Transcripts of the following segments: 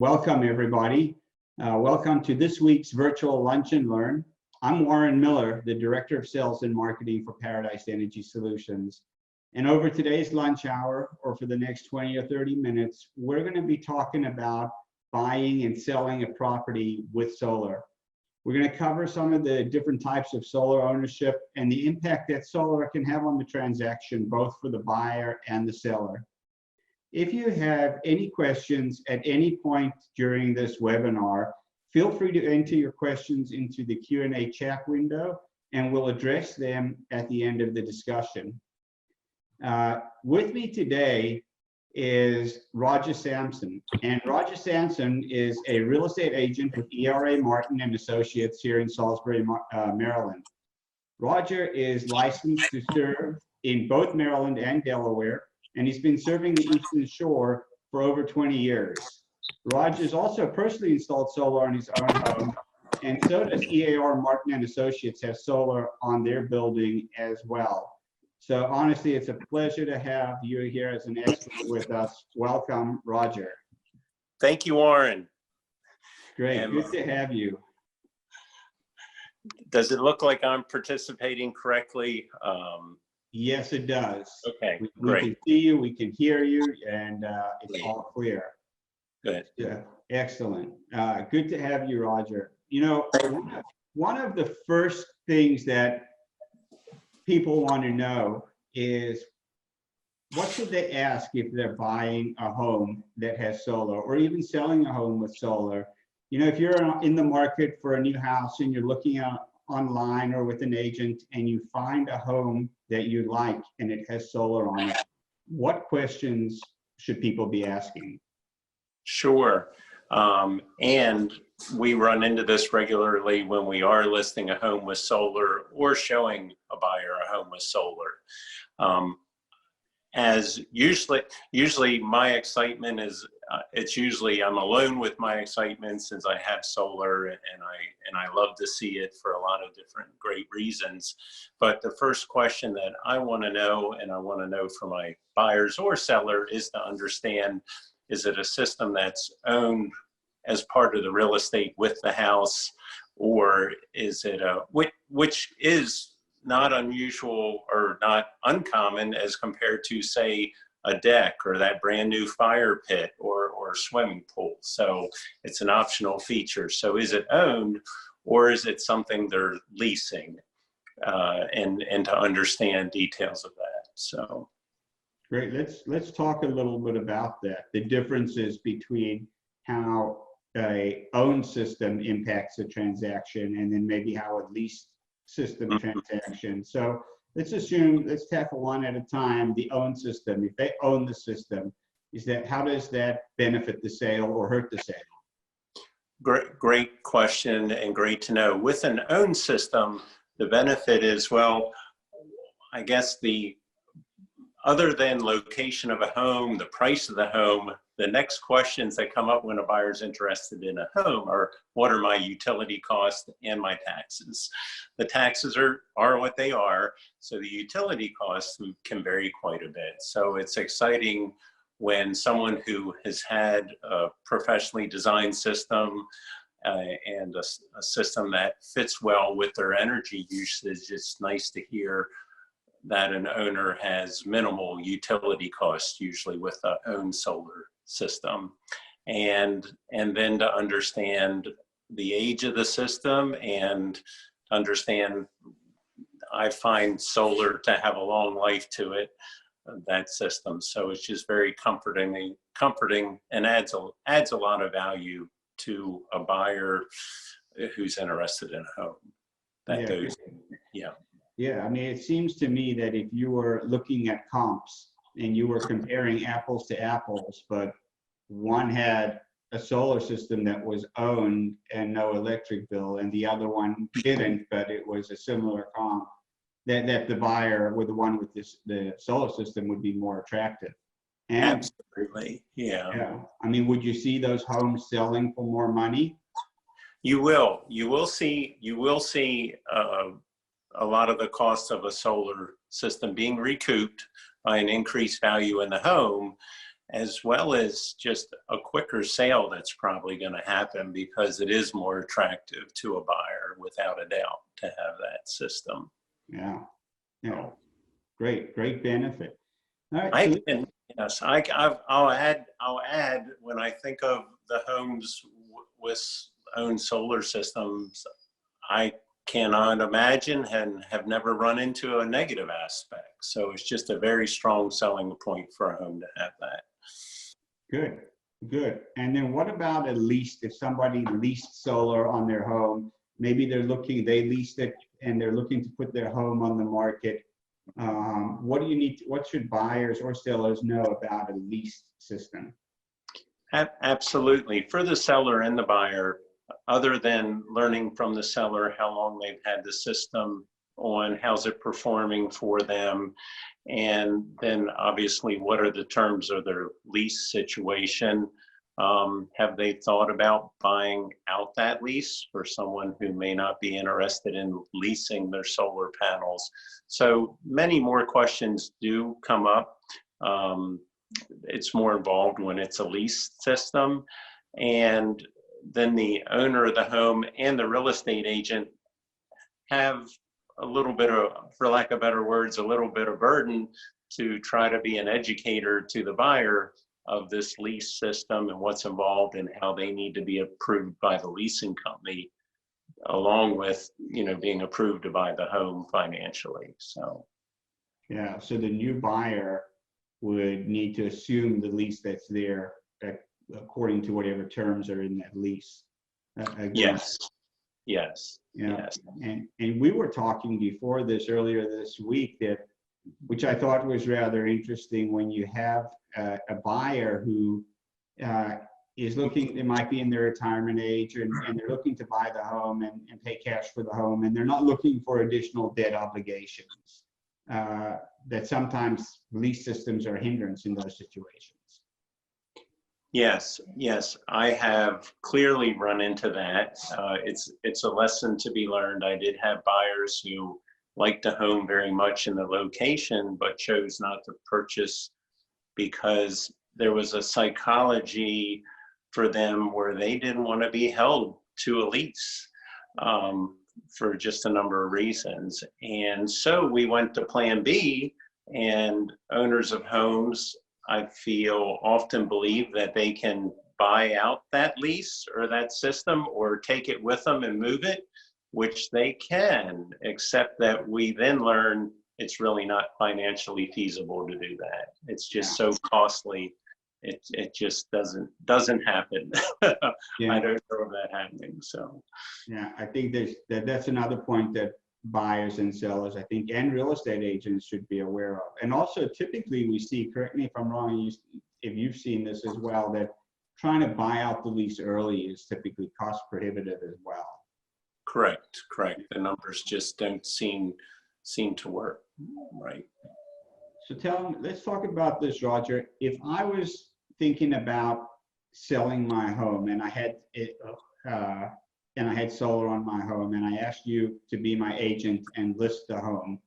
Welcome, everybody. Welcome to this week's virtual Lunch and Learn. I'm Warren Miller, the Director of Sales and Marketing for Paradise Energy Solutions. And over today's lunch hour, or for the next 20 or 30 minutes, we're going to be talking about buying and selling a property with solar. We're going to cover some of the different types of solar ownership and the impact that solar can have on the transaction, both for the buyer and the seller. If you have any questions at any point during this webinar, feel free to enter your questions into the Q&A chat window, and we'll address them at the end of the discussion. With me today is Roger Sansom, and Roger Sansom is a real estate agent with ERA Martin and Associates here in Salisbury, Maryland. Roger is licensed to serve in both Maryland and Delaware, and he's been serving the Eastern Shore for over 20 years. Roger's also personally installed solar on his own home, and so does ERA Martin and Associates have solar on their building as well. So honestly, it's a pleasure to have you here as an expert with us. Welcome, Roger. Thank you, Warren. Great, good to have you. Does it look like I'm participating correctly? Yes, it does. Okay, we great. can see you, we can hear you, and it's all clear. Good. Yeah, excellent. Good to have you, Roger. You know, one of the first things that people want to know is, what should they ask if they're buying a home that has solar, or even selling a home with solar? You know, if you're in the market for a new house and you're looking at online or with an agent and you find a home that you like and it has solar on it, what questions should people be asking? Sure. And we run into this regularly when we are listing a home with solar or showing a buyer a home with solar. As usually my excitement is, it's usually I'm alone with my excitement since I have solar, and I love to see it for a lot of different great reasons. But the first question that I want to know, and I want to know for my buyers or seller, is to understand, is it a system that's owned as part of the real estate with the house, or is it a, which is not unusual or not uncommon as compared to, say, a deck or that brand new fire pit or swimming pool. So it's an optional feature. So is it owned, or is it something they're leasing? And to understand details of that. So great. Let's talk a little bit about that. The differences between how a owned system impacts the transaction, and then maybe how a leased system transaction. So let's tackle one at a time. The owned system, if they own the system, how does that benefit the sale or hurt the sale? Great question, and great to know. With an owned system, the benefit is, well, I guess other than location of a home, the price of the home, the next questions that come up when a buyer's interested in a home are, what are my utility costs and my taxes? The taxes are what they are, so the utility costs can vary quite a bit. So it's exciting when someone who has had a professionally designed system and a system that fits well with their energy usage, it's nice to hear that an owner has minimal utility costs, usually with an owned solar system. And then to understand the age of the system and understand, I find solar to have a long life to it, that system. So it's just very comforting and adds a lot of value to a buyer who's interested in a home. Yeah, I mean, it seems to me that if you were looking at comps and you were comparing apples to apples, but one had a solar system that was owned and no electric bill, and the other one didn't, but it was a similar comp, that the buyer with the one with the solar system would be more attractive. And absolutely, yeah. I mean, would you see those homes selling for more money? You will see a lot of the cost of a solar system being recouped by an increased value in the home. as well as just a quicker sale that's probably going to happen because it is more attractive to a buyer without a doubt to have that system. Yeah. Yeah. Great benefit. All right. I So can, yes, I'll add when I think of the homes with own solar systems, I cannot imagine and have never run into a negative aspect. So it's just a very strong selling point for a home to have that. Good. And then what about a lease? If somebody leased solar on their home, maybe they leased it and they're looking to put their home on the market. What should buyers or sellers know about a lease system? Absolutely. For the seller and the buyer, other than learning from the seller how long they've had the system on, how's it performing for them, and then obviously what are the terms of their lease situation. Have they thought about buying out that lease for someone who may not be interested in leasing their solar panels? So many more questions do come up. It's more involved when it's a lease system. And then the owner of the home and the real estate agent have a little bit of, for lack of better words, a little bit of burden to try to be an educator to the buyer of this lease system and what's involved and how they need to be approved by the leasing company, along with, being approved to buy the home financially. So, yeah, so the new buyer would need to assume the lease that's there according to whatever terms are in that lease. Yes. Yeah. And we were talking before this earlier this week which I thought was rather interesting, when you have a buyer who is looking, they might be in their retirement age and they're looking to buy the home and pay cash for the home, and they're not looking for additional debt obligations. That sometimes lease systems are a hindrance in those situations. Yes, I have clearly run into that. It's a lesson to be learned. I did have buyers who liked the home very much in the location, but chose not to purchase because there was a psychology for them where they didn't want to be held to a lease for just a number of reasons. And so we went to Plan B, and owners of homes, I feel, often believe that they can buy out that lease or that system or take it with them and move it, which they can, except that we then learn it's really not financially feasible to do that. It's just so costly. It just doesn't happen. Yeah. I don't know of that happening. So yeah, I think that's another point that buyers and sellers, I think, and real estate agents should be aware of. And also, typically we see, correct me if I'm wrong, if you've seen this as well, that trying to buy out the lease early is typically cost prohibitive as well. Correct. The numbers just don't seem to work, right? So let's talk about this, Roger. If I was thinking about selling my home and I had solar on my home, and I asked you to be my agent and list the home,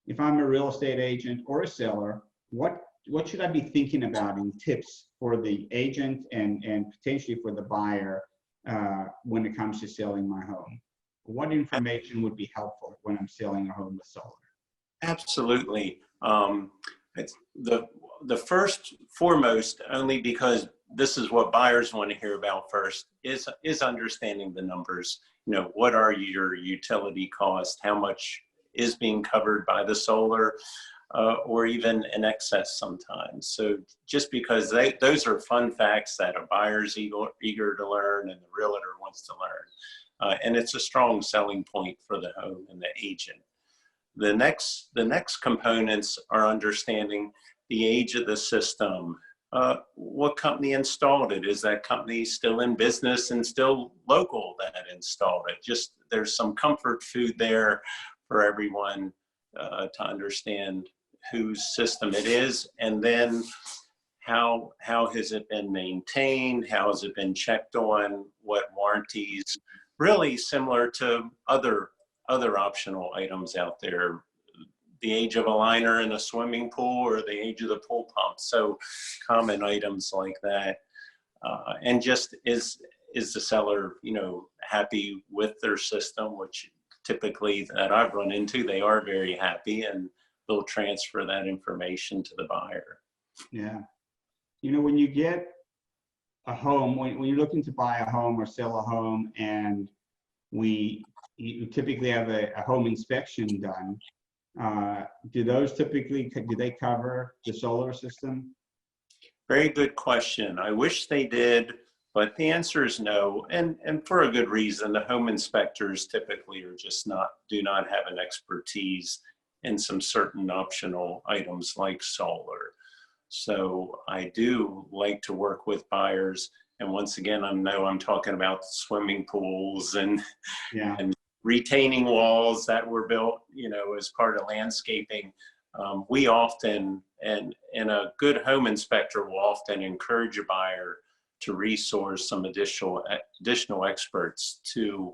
if I'm a real estate agent or a seller, what should I be thinking about in tips for the agent and potentially for the buyer when it comes to selling my home? What information would be helpful when I'm selling a home with solar? Absolutely. It's the first foremost, only because this is what buyers want to hear about first, is understanding the numbers. What are your utility costs? How much is being covered by the solar, or even in excess sometimes. So just because those are fun facts that a buyer's eager to learn and the realtor wants to learn. And it's a strong selling point for the home and the agent. The next components are understanding the age of the system. What company installed it? Is that company still in business and still local that installed it? Just there's some comfort food there for everyone to understand whose system it is, and then how has it been maintained? How has it been checked on? What warranties? Really similar to other optional items out there. the age of a liner in a swimming pool or the age of the pool pump. So common items like that. And just is the seller, happy with their system, which typically that I've run into, they are very happy, and they'll transfer that information to the buyer. Yeah. When you get a home, when you're looking to buy a home or sell a home, and you typically have a home inspection done, do they cover the solar system? Very good question. I wish they did, but the answer is no, and for a good reason. The home inspectors typically do not have an expertise in some certain optional items like solar. So I do like to work with buyers, and once again, I'm talking about swimming pools and retaining walls that were built, as part of landscaping. We often, and a good home inspector will often encourage a buyer to resource some additional experts to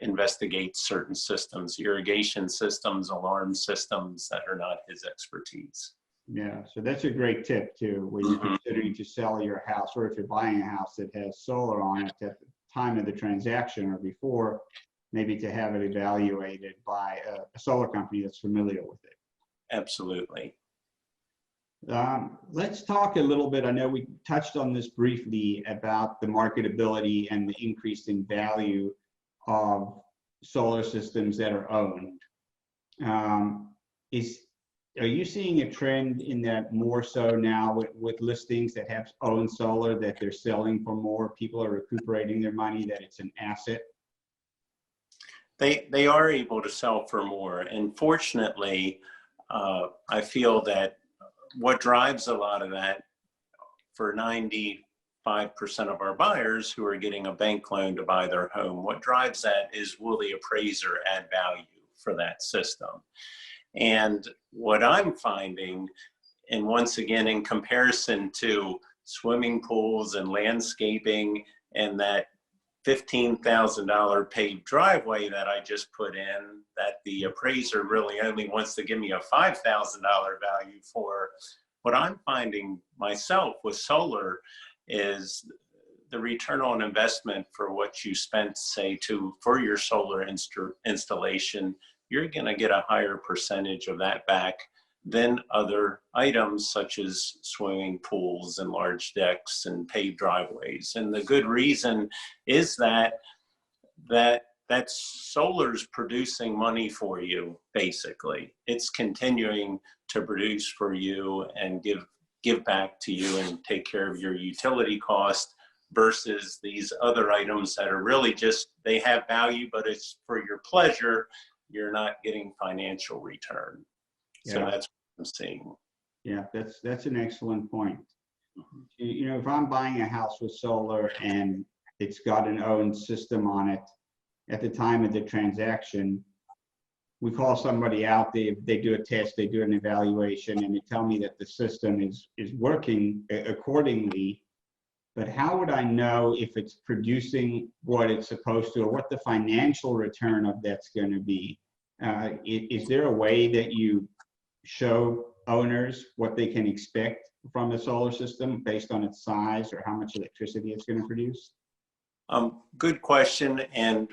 investigate certain systems, irrigation systems, alarm systems that are not his expertise. Yeah, so that's a great tip too, when you're considering to sell your house, or if you're buying a house that has solar on it at the time of the transaction or before, maybe to have it evaluated by a solar company that's familiar with it. Absolutely. Let's talk a little bit, I know we touched on this briefly, about the marketability and the increase in value of solar systems that are owned. Are you seeing a trend in that more so now with listings that have owned solar, that they're selling for more, people are recuperating their money, that it's an asset? They are able to sell for more, and fortunately, I feel that what drives a lot of that for 95% of our buyers who are getting a bank loan to buy their home, what drives that is, will the appraiser add value for that system? And what I'm finding, and once again, in comparison to swimming pools and landscaping and that $15,000 paved driveway that I just put in, that the appraiser really only wants to give me a $5,000 value for, what I'm finding myself with solar is the return on investment for what you spent, say, for your solar installation, you're going to get a higher percentage of that back than other items such as swimming pools and large decks and paved driveways. And the good reason is that solar's producing money for you, basically. It's continuing to produce for you and give back to you and take care of your utility cost, versus these other items that are really just, they have value, but it's for your pleasure. You're not getting financial return. Yeah. So that's what I'm seeing. Yeah, that's an excellent point. If I'm buying a house with solar and it's got an owned system on it, at the time of the transaction, we call somebody out, they do a test, they do an evaluation, and they tell me that the system is working accordingly. But how would I know if it's producing what it's supposed to, or what the financial return of that's going to be? Is there a way that you show owners what they can expect from the solar system based on its size or how much electricity it's going to produce? Good question. And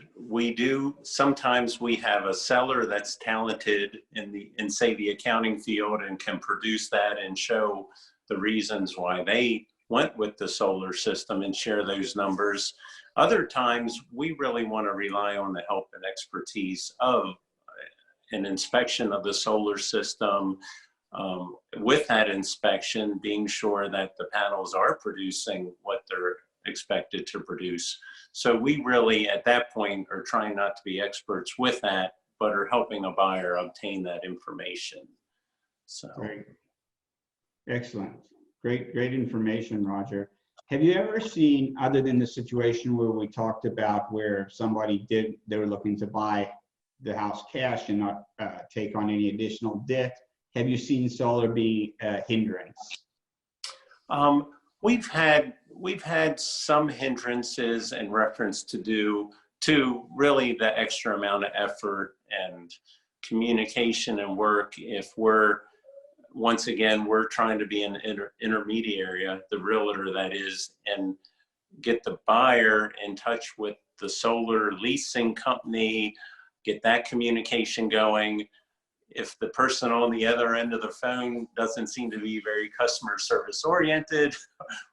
sometimes we have a seller that's talented in say the accounting field and can produce that and show the reasons why they went with the solar system and share those numbers. Other times we really want to rely on the help and expertise of an inspection of the solar system, with that inspection being sure that the panels are producing what they're expected to produce. So we really at that point are trying not to be experts with that, but are helping a buyer obtain that information. So Great. Excellent. Great information, Roger. Have you ever seen, other than the situation where we talked about where they were looking to buy the house cash and not take on any additional debt, have you seen solar be a hindrance? We've had some hindrances in reference to really the extra amount of effort and communication and work if once again, we're trying to be an intermediary, the realtor that is, and get the buyer in touch with the solar leasing company, get that communication going. If the person on the other end of the phone doesn't seem to be very customer service oriented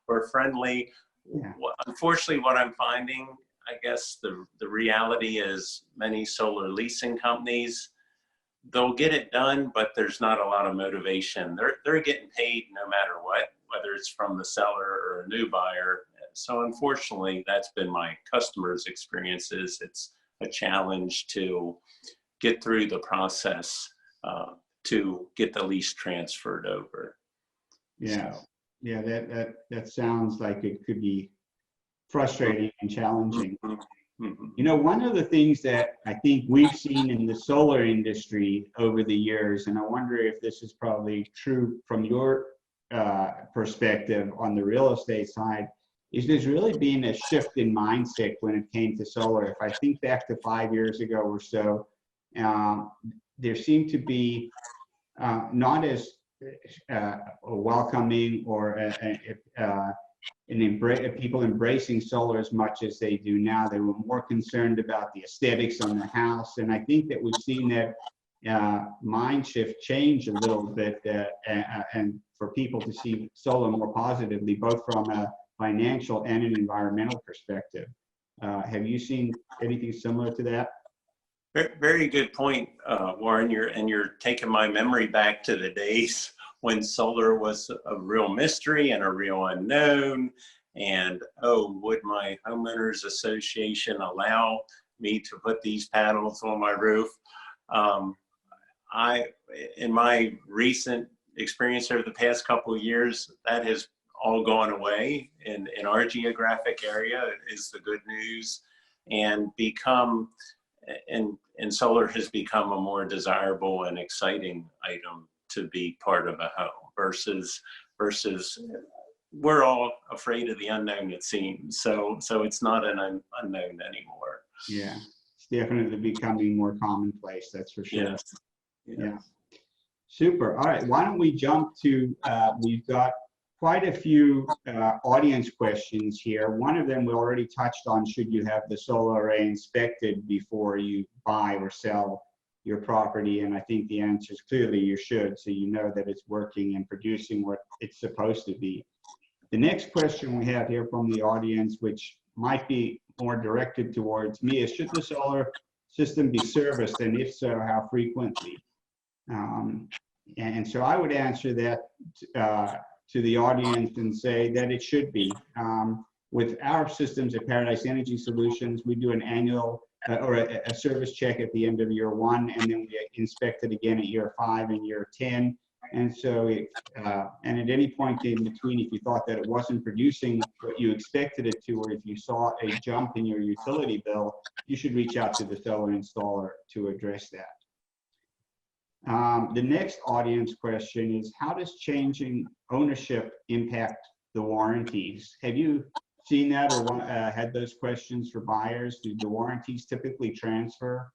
or friendly, Yeah. unfortunately, what I'm finding, I guess the reality is many solar leasing companies, they'll get it done, but there's not a lot of motivation. They're getting paid no matter what, whether it's from the seller or a new buyer. So unfortunately, that's been my customers' experiences. It's a challenge to get through the process to get the lease transferred over. Yeah. So. Yeah, that sounds like it could be frustrating and challenging. Mm-hmm. You know, one of the things that I think we've seen in the solar industry over the years, and I wonder if this is probably true from your perspective on the real estate side, is there's really been a shift in mindset when it came to solar. If I think back to 5 years ago or so, there seemed to be not as welcoming or people embracing solar as much as they do now. They were more concerned about the aesthetics on the house, and I think that we've seen that mind shift change a little bit, and for people to see solar more positively, both from a financial and an environmental perspective. Have you seen anything similar to that? Very good point, Warren. You're taking my memory back to the days when solar was a real mystery and a real unknown. And would my homeowners association allow me to put these panels on my roof? In my recent experience over the past couple of years, that has all gone away in our geographic area is the good news, and solar has become a more desirable and exciting item to be part of a home versus we're all afraid of the unknown, it seems. So it's not an unknown anymore. Yeah, it's definitely becoming more commonplace, that's for sure. Yes. Yeah. Super. All right, why don't we jump to, we've got quite a few audience questions here. One of them we already touched on: should you have the solar array inspected before you buy or sell your property? And I think the answer is clearly you should, so you know that it's working and producing what it's supposed to be. The next question we have here from the audience, which might be more directed towards me, is should the solar system be serviced, and if so, how frequently? And so I would answer that to the audience and say that it should be. With our systems at Paradise Energy Solutions, we do an annual or a service check at the end of year 1, and then we inspect it again at year 5 and year 10. And so, and at any point in between, if you thought that it wasn't producing what you expected it to, or if you saw a jump in your utility bill, you should reach out to the solar installer to address that. The next audience question is, how does changing ownership impact the warranties? Have you seen that or had those questions for buyers? Do the warranties typically transfer?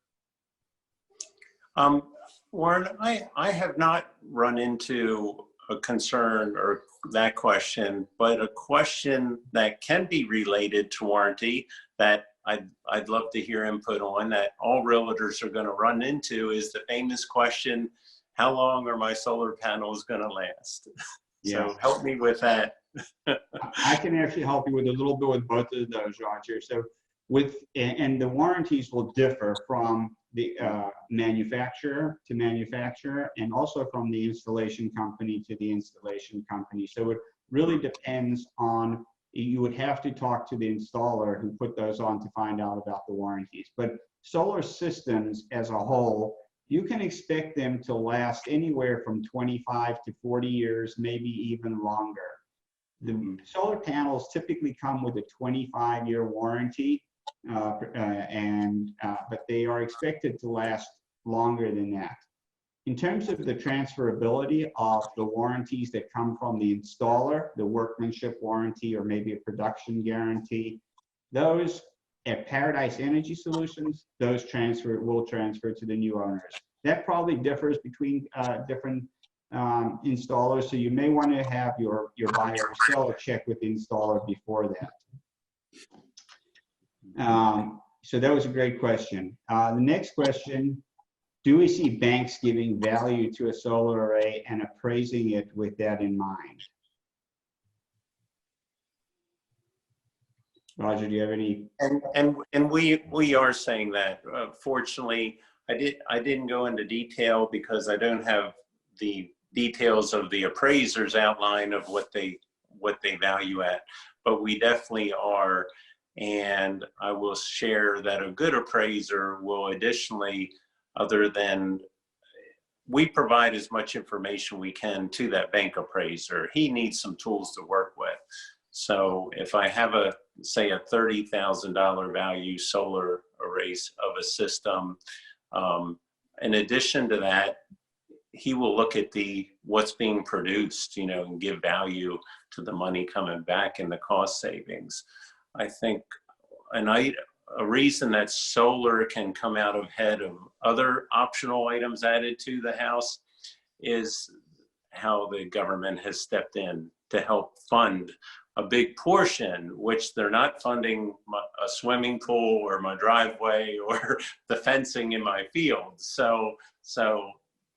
Warren, I have not run into a concern or that question, but a question that can be related to warranty that I'd love to hear input on, that all realtors are going to run into, is the famous question: how long are my solar panels going to last? Yeah. So help me with that. I can actually help you with a little bit with both of those, Roger. So and the warranties will differ from the manufacturer to manufacturer, and also from the installation company to the installation company. So it really depends on, you would have to talk to the installer who put those on to find out about the warranties. But solar systems as a whole, you can expect them to last anywhere from 25 to 40 years, maybe even longer. The solar panels typically come with a 25-year warranty, but they are expected to last longer than that. In terms of the transferability of the warranties that come from the installer, the workmanship warranty or maybe a production guarantee, those at Paradise Energy Solutions, those will transfer to the new owners. that probably differs between different installers. So you may want to have your buyer or seller check with the installer before that. So that was a great question. The next question, do we see banks giving value to a solar array and appraising it with that in mind? Roger, do you have any? And we are saying that. Fortunately, I didn't go into detail because I don't have the details of the appraiser's outline of what they value at, but we definitely are. And I will share that a good appraiser will additionally, other than, we provide as much information we can to that bank appraiser. He needs some tools to work with. So if I have say a $30,000 value solar arrays of a system, in addition to that, he will look at what's being produced, and give value to the money coming back and the cost savings. I think a reason that solar can come out ahead of other optional items added to the house is how the government has stepped in to help fund a big portion, which they're not funding a swimming pool or my driveway or the fencing in my field. So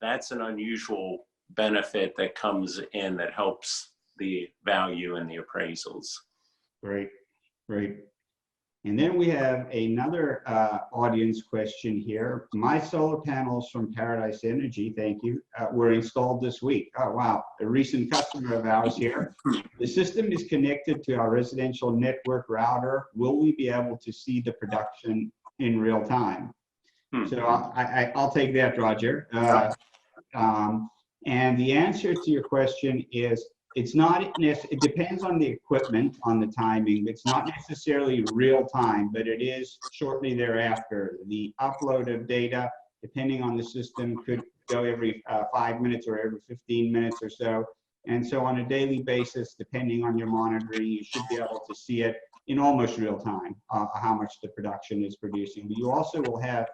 that's an unusual benefit that comes in that helps the value in the appraisals. Great, great. And then we have another audience question here. My solar panels from Paradise Energy, thank you, were installed this week. Oh, wow, a recent customer of ours here. The system is connected to our residential network router. Will we be able to see the production in real time? So I'll take that, Roger. And the answer to your question is, it depends on the equipment, on the timing. It's not necessarily real time, but it is shortly thereafter. The upload of data, depending on the system, could go every 5 minutes or every 15 minutes or so. And so on a daily basis, depending on your monitoring, you should be able to see it in almost real time, how much the production is producing. But you also will have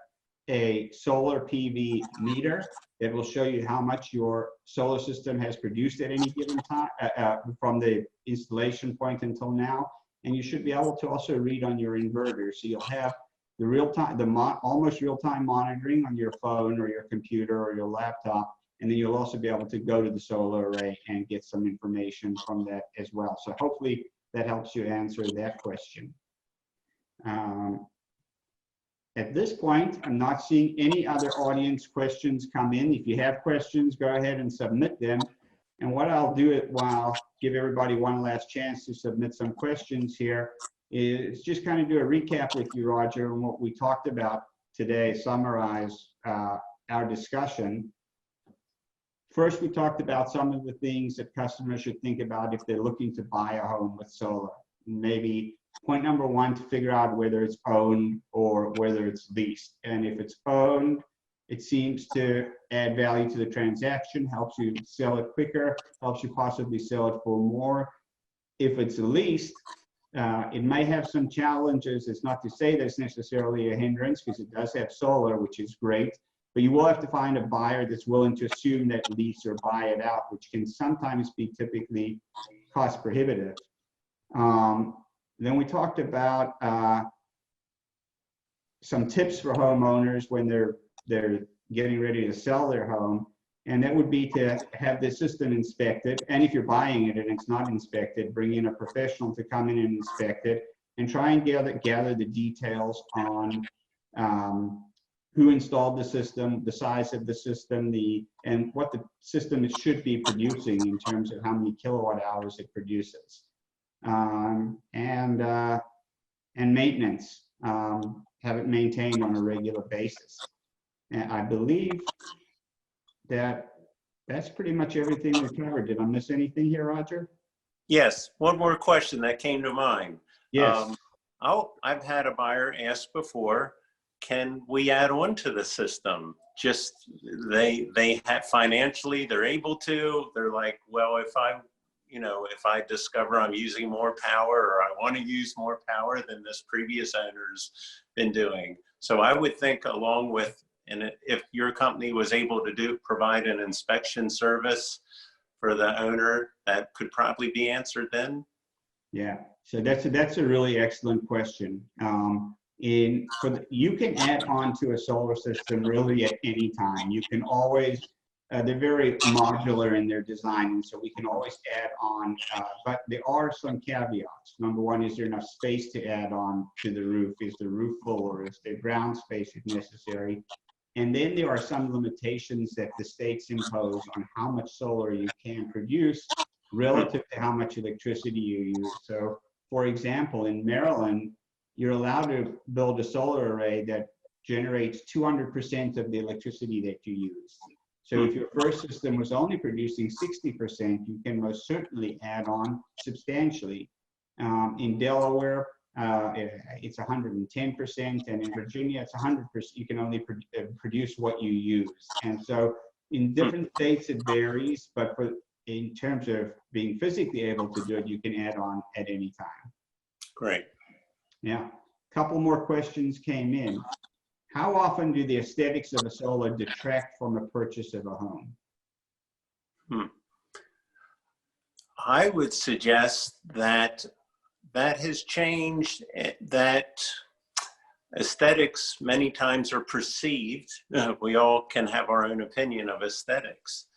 a solar PV meter that will show you how much your solar system has produced at any given time from the installation point until now. And you should be able to also read on your inverter. So you'll have the real-time, almost real-time monitoring on your phone or your computer or your laptop. And then you'll also be able to go to the solar array and get some information from that as well. So hopefully that helps you answer that question. At this point, I'm not seeing any other audience questions come in. If you have questions, go ahead and submit them. And what I'll do give everybody one last chance to submit some questions here, is just kind of do a recap with you, Roger, on what we talked about today, summarize our discussion. First, we talked about some of the things that customers should think about if they're looking to buy a home with solar. Maybe point number one, to figure out whether it's owned or whether it's leased. And if it's owned, it seems to add value to the transaction, helps you sell it quicker, helps you possibly sell it for more. If it's leased, it may have some challenges. It's not to say that it's necessarily a hindrance, because it does have solar, which is great. But you will have to find a buyer that's willing to assume that lease or buy it out, which can sometimes be typically cost prohibitive. Then we talked about some tips for homeowners when they're getting ready to sell their home, and that would be to have the system inspected. And if you're buying it and it's not inspected, bring in a professional to come in and inspect it, and try and gather the details on who installed the system, the size of the system, and what the system should be producing in terms of how many kilowatt hours it produces. And maintenance, have it maintained on a regular basis. And I believe that's pretty much everything we covered. Did I miss anything here, Roger? Yes, one more question that came to mind. Yes. I've had a buyer ask before, can we add on to the system? Just they have financially, they're able to. They're like, well, if I discover I'm using more power, or I want to use more power than this previous owner's been doing. So I would think, along with And if your company was able to provide an inspection service for the owner, that could probably be answered then. Yeah, so that's a really excellent question. You can add on to a solar system really at any time. You can always, they're very modular in their design, and so we can always add on, but there are some caveats. Number one, is there enough space to add on to the roof? Is the roof full, or is there ground space if necessary? And then there are some limitations that the states impose on how much solar you can produce relative to how much electricity you use. So, for example, in Maryland, you're allowed to build a solar array that generates 200% of the electricity that you use. So if your first system was only producing 60%, you can most certainly add on substantially. In Delaware, it's 110%, and in Virginia, it's 100%. You can only produce what you use. And so in different states, it varies, but in terms of being physically able to do it, you can add on at any time. Great. Yeah. A couple more questions came in. How often do the aesthetics of a solar detract from a purchase of a home? I would suggest that has changed, that aesthetics many times are perceived. We all can have our own opinion of aesthetics.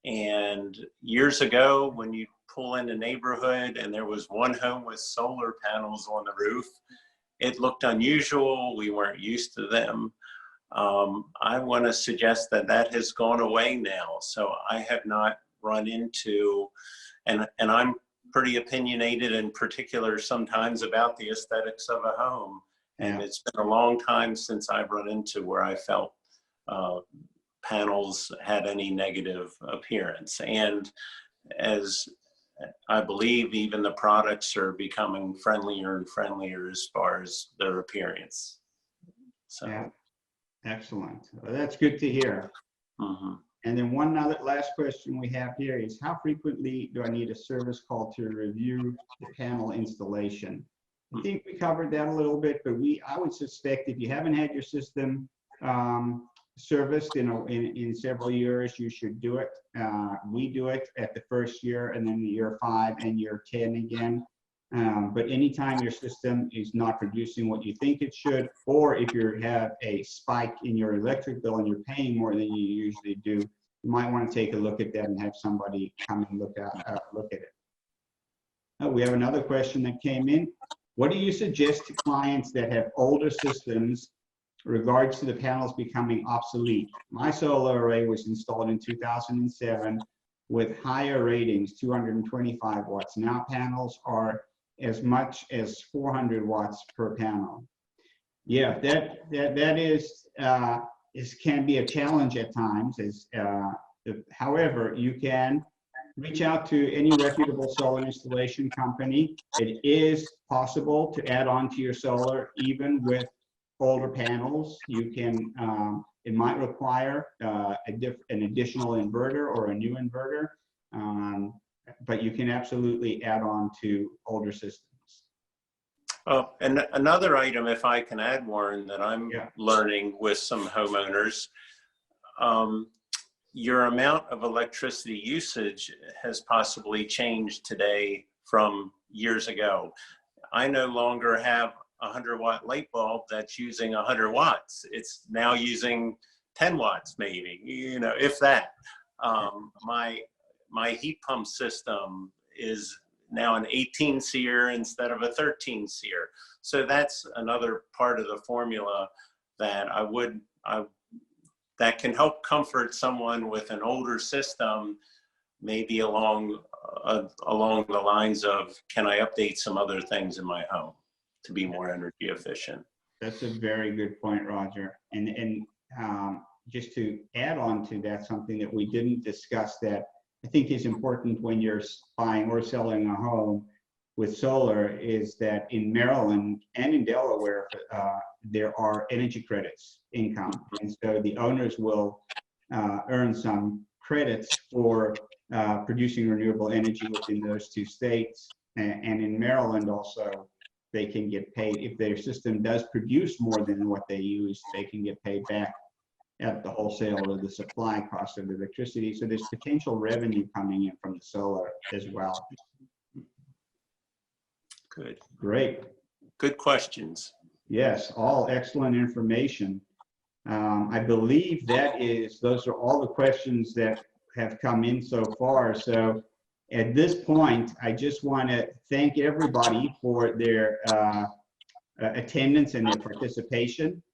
And years ago, when you pull in a neighborhood and there was one home with solar panels on the roof, it looked unusual. We weren't used to them. I want to suggest that has gone away now. So I have not run into, and I'm pretty opinionated in particular sometimes about the aesthetics of a home. And it's been a long time since I've run into where I felt panels had any negative appearance. And as I believe, even the products are becoming friendlier and friendlier as far as their appearance. So, yeah, excellent. Well, that's good to hear. And then one other last question we have here is, how frequently do I need a service call to review the panel installation? I think we covered that a little bit, but I would suspect if you haven't had your system serviced in several years, you should do it. We do it at the first year, and then year 5 and year 10 again. But anytime your system is not producing what you think it should, or if you have a spike in your electric bill and you're paying more than you usually do, you might want to take a look at that and have somebody come and look at it. We have another question that came in. What do you suggest to clients that have older systems regards to the panels becoming obsolete? My solar array was installed in 2007 with higher ratings, 225 watts. Now panels are as much as 400 watts per panel. Yeah, that can be a challenge at times. However, you can reach out to any reputable solar installation company. It is possible to add on to your solar even with older panels. You can, it might require an additional inverter or a new inverter, but you can absolutely add on to older systems. Oh, and another item, if I can add, Warren, that I'm learning with some homeowners, your amount of electricity usage has possibly changed today from years ago. I no longer have a 100-watt light bulb that's using 100 watts. It's now using 10 watts, maybe, if that. My heat pump system is now an 18 SEER instead of a 13 SEER. So that's another part of the formula that that can help comfort someone with an older system, maybe along the lines of, can I update some other things in my home to be more energy efficient? That's a very good point, Roger. And just to add on to that, something that we didn't discuss that I think is important when you're buying or selling a home with solar is that in Maryland and in Delaware, there are energy credits income. And so the owners will earn some credits for producing renewable energy within those two states. And in Maryland also, they can get paid. If their system does produce more than what they use, they can get paid back at the wholesale or the supply cost of electricity. So there's potential revenue coming in from the solar as well. Good. Great. Good questions. Yes, all excellent information. I believe those are all the questions that have come in so far. So at this point, I just want to thank everybody for their attendance and their participation.